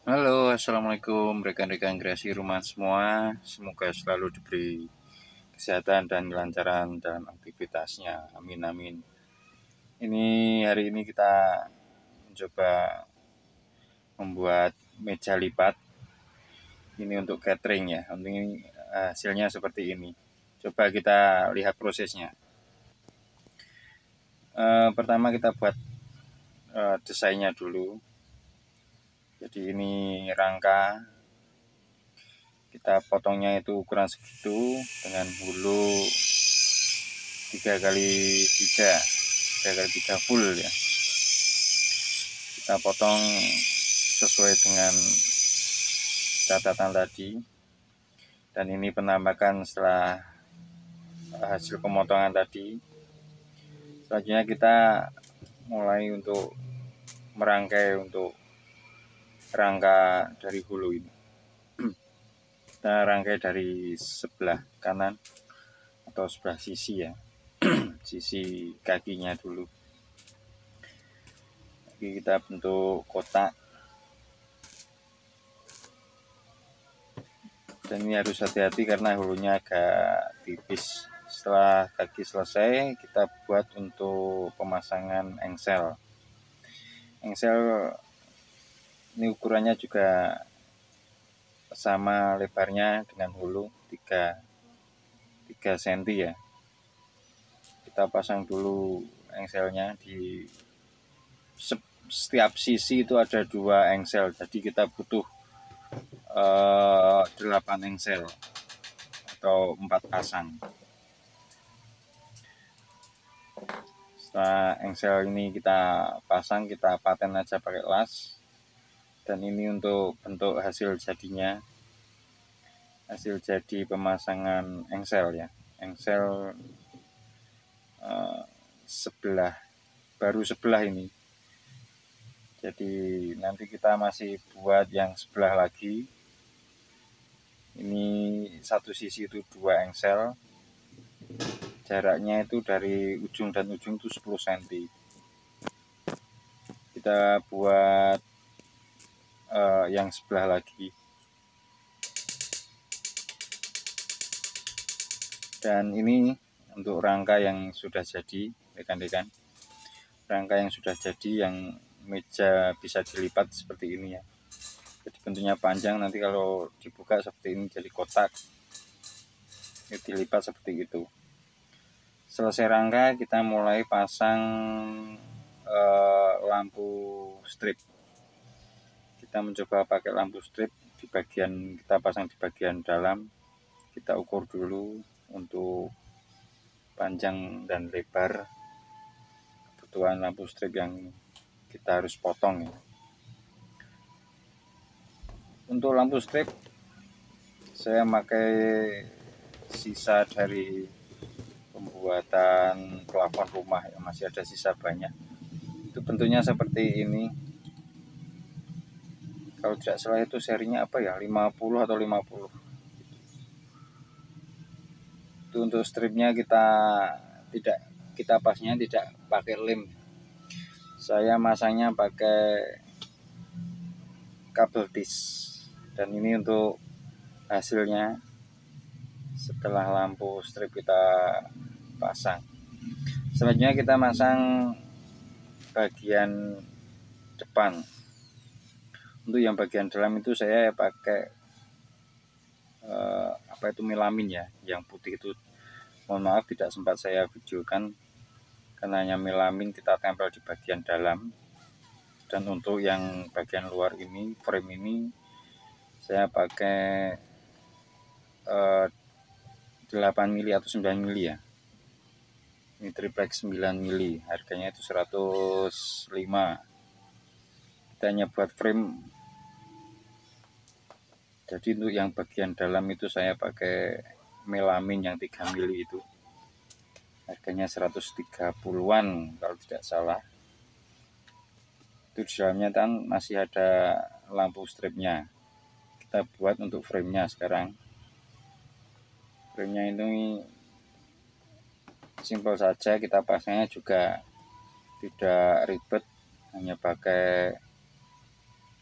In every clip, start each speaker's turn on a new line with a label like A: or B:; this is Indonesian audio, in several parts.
A: Halo, assalamualaikum rekan-rekan kreasi rumah semua. Semoga selalu diberi kesehatan dan kelancaran dalam aktivitasnya. Amin amin. Ini hari ini kita mencoba membuat meja lipat. Ini untuk catering ya. Ini hasilnya seperti ini. Coba kita lihat prosesnya. Pertama kita buat desainnya dulu. Jadi ini rangka, kita potongnya itu ukuran segitu dengan hulu 3x3 full ya. Kita potong sesuai dengan catatan tadi, dan ini penampakan setelah hasil pemotongan tadi. Selanjutnya kita mulai untuk merangkai untuk rangka dari hulu ini. Kita rangkai dari sebelah kanan atau sebelah sisi ya, sisi kakinya dulu. Jadi kita bentuk kotak, dan ini harus hati-hati karena hulunya agak tipis. Setelah kaki selesai, kita buat untuk pemasangan engsel. Engsel ini ukurannya juga sama lebarnya dengan hulu 3 cm ya. Kita pasang dulu engselnya di setiap sisi itu ada 2 engsel. Jadi kita butuh 8 engsel atau 4 pasang. Setelah engsel ini kita pasang, kita paten aja pakai las. Dan ini untuk bentuk hasil jadinya, hasil jadi pemasangan engsel ya. Engsel baru sebelah ini. Jadi nanti kita masih buat yang sebelah lagi. Ini satu sisi itu 2 engsel. Jaraknya itu dari ujung dan ujung itu 10 cm. Kita buat yang sebelah lagi. Dan ini untuk rangka yang sudah jadi, rekan-rekan. Rangka yang sudah jadi, yang meja bisa dilipat seperti ini ya. Jadi bentuknya panjang, nanti kalau dibuka seperti ini jadi kotak. Ini dilipat seperti itu. Selesai rangka, kita mulai pasang lampu strip. Kita mencoba pakai lampu strip di bagian, kita pasang di bagian dalam. Kita ukur dulu untuk panjang dan lebar kebutuhan lampu strip yang kita harus potong ya. Untuk lampu strip saya pakai sisa dari pembuatan plafon rumah ya, masih ada sisa banyak. Itu bentuknya seperti ini. Kalau tidak salah itu serinya apa ya, 50 atau 50. Itu untuk stripnya kita pasnya tidak pakai lem. Saya masangnya pakai kabel dis. Dan ini untuk hasilnya setelah lampu strip kita pasang. Selanjutnya kita masang bagian depan. Untuk yang bagian dalam itu saya pakai melamin ya, yang putih itu. Mohon maaf tidak sempat saya videokan karena hanya melamin kita tempel di bagian dalam. Dan untuk yang bagian luar ini, frame ini saya pakai 8 mili atau 9 mili ya. Ini triplex 9 mili, harganya itu 105. Kita hanya buat frame. Jadi untuk yang bagian dalam itu saya pakai melamin yang 3 mili itu. Harganya 130-an kalau tidak salah. Itu di dalamnya kan masih ada lampu stripnya. Kita buat untuk framenya sekarang. Framenya ini simpel saja, kita pasangnya juga tidak ribet, hanya pakai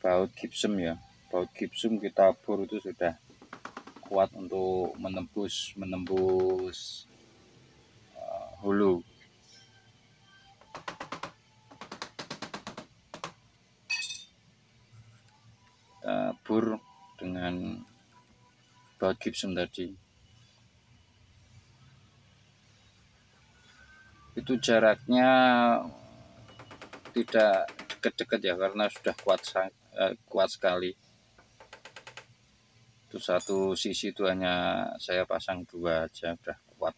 A: baut gypsum ya. baut gipsum kita bor itu sudah kuat untuk menembus hulu. Kita bor dengan baut gipsum tadi. Itu jaraknya tidak dekat-dekat ya, karena sudah kuat sekali. Itu satu sisi itu hanya saya pasang 2 aja, udah kuat.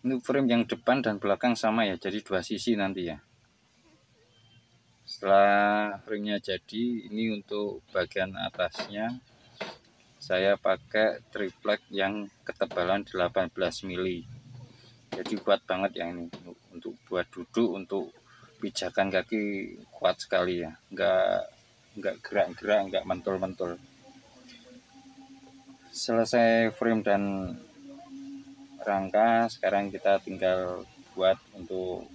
A: Ini frame yang depan dan belakang sama ya, jadi 2 sisi nanti ya. Setelah framenya jadi, ini untuk bagian atasnya saya pakai triplek yang ketebalan 18 mili. Jadi kuat banget ya ini, untuk buat duduk, untuk pijakan kaki kuat sekali ya, nggak gerak-gerak, nggak mentul-mentul. Selesai frame dan rangka, sekarang kita tinggal buat untuk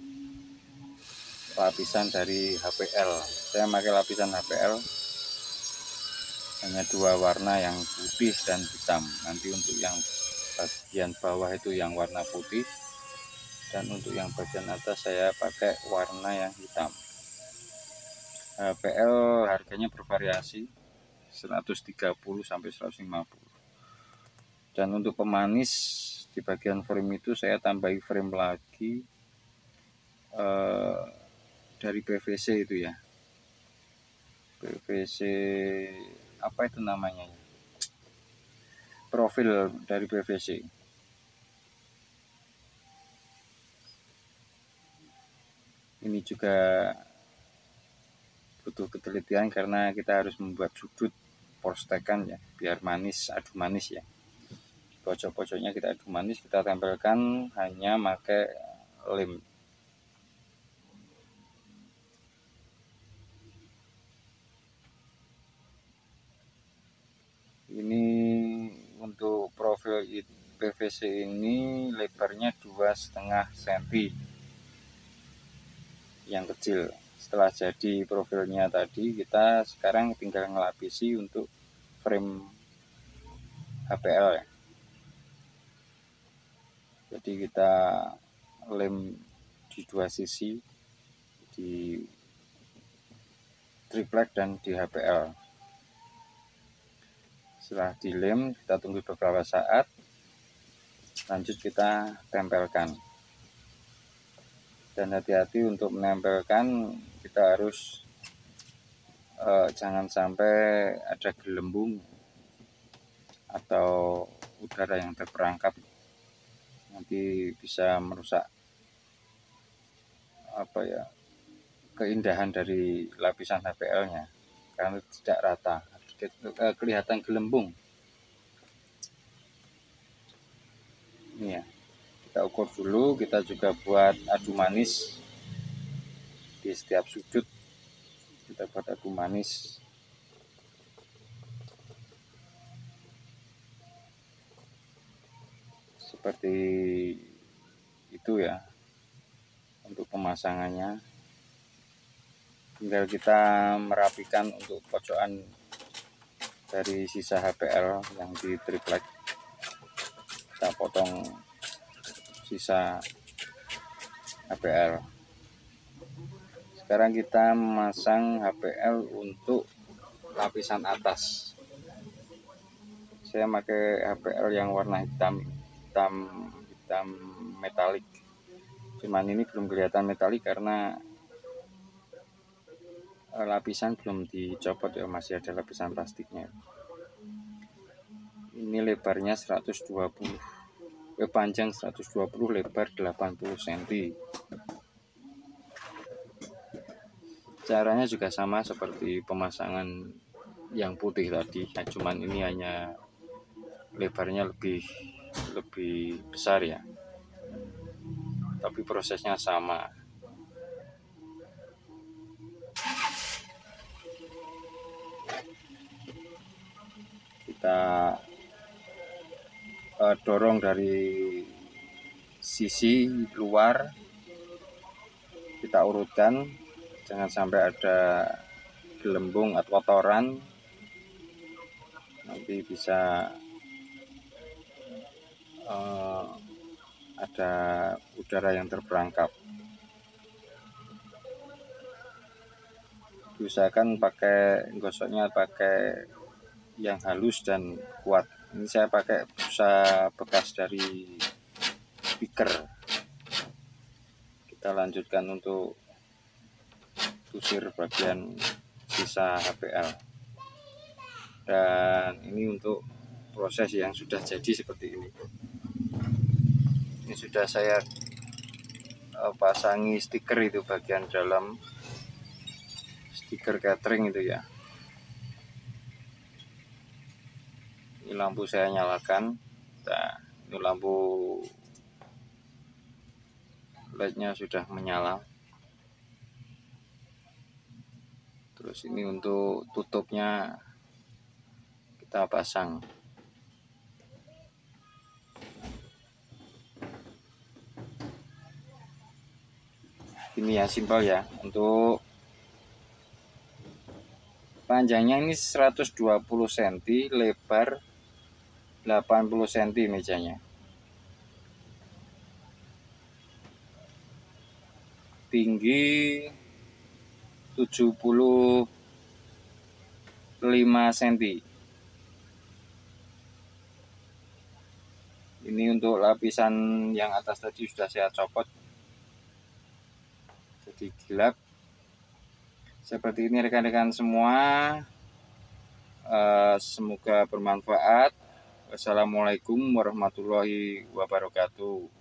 A: lapisan dari HPL. Saya pakai lapisan HPL hanya 2 warna, yang putih dan hitam. Nanti untuk yang bagian bawah itu yang warna putih, dan untuk yang bagian atas saya pakai warna yang hitam. HPL harganya bervariasi 130 sampai 150. Dan untuk pemanis di bagian frame itu saya tambahi frame lagi dari PVC itu ya. PVC apa itu namanya? Profil dari PVC. Ini juga butuh ketelitian karena kita harus membuat sudut porstekan ya, biar manis, adu manis ya. Pojok-pojoknya kita adu manis, kita tempelkan hanya pakai lem. Ini untuk profil PVC ini lebarnya 2,5 cm yang kecil. Setelah jadi profilnya tadi, kita sekarang tinggal ngelapisi untuk frame HPL ya. Jadi kita lem di 2 sisi, di triplek dan di HPL. Setelah dilem, kita tunggu beberapa saat, lanjut kita tempelkan. Dan hati-hati untuk menempelkan, kita harus jangan sampai ada gelembung atau udara yang terperangkap, nanti bisa merusak keindahan dari lapisan HPL-nya karena tidak rata, kelihatan gelembung. Ini ya, kita ukur dulu. Kita juga buat adu manis di setiap sudut, kita buat adu manis. Seperti itu ya untuk pemasangannya. Tinggal kita merapikan untuk pojokan dari sisa HPL yang di triplek. Kita potong sisa HPL. Sekarang kita memasang HPL untuk lapisan atas. Saya pakai HPL yang warna hitam metalik. Cuman ini belum kelihatan metalik karena lapisan belum dicopot ya, masih ada lapisan plastiknya. Ini lebarnya 120, panjang 120, lebar 80 cm. Caranya juga sama seperti pemasangan yang putih tadi, cuman ini hanya lebarnya lebih besar ya, tapi prosesnya sama. Kita dorong dari sisi luar kita urutkan, jangan sampai ada gelembung atau kotoran, nanti bisa ada udara yang terperangkap. Diusahakan gosoknya pakai yang halus dan kuat. Ini saya pakai busa bekas dari speaker. Kita lanjutkan untuk usir bagian sisa HPL. Dan ini untuk proses yang sudah jadi seperti ini. Ini sudah saya pasangi stiker itu bagian dalam, stiker catering itu ya. Ini lampu saya nyalakan. Nah, ini lampu LED-nya sudah menyala. Terus ini untuk tutupnya kita pasang. Ini ya simpel ya. Untuk panjangnya ini 120 cm, lebar 80 cm mejanya. Tinggi 75 cm. Ini untuk lapisan yang atas tadi sudah saya copot jadi gelap. Seperti ini rekan-rekan semua. Semoga bermanfaat. Wassalamualaikum warahmatullahi wabarakatuh.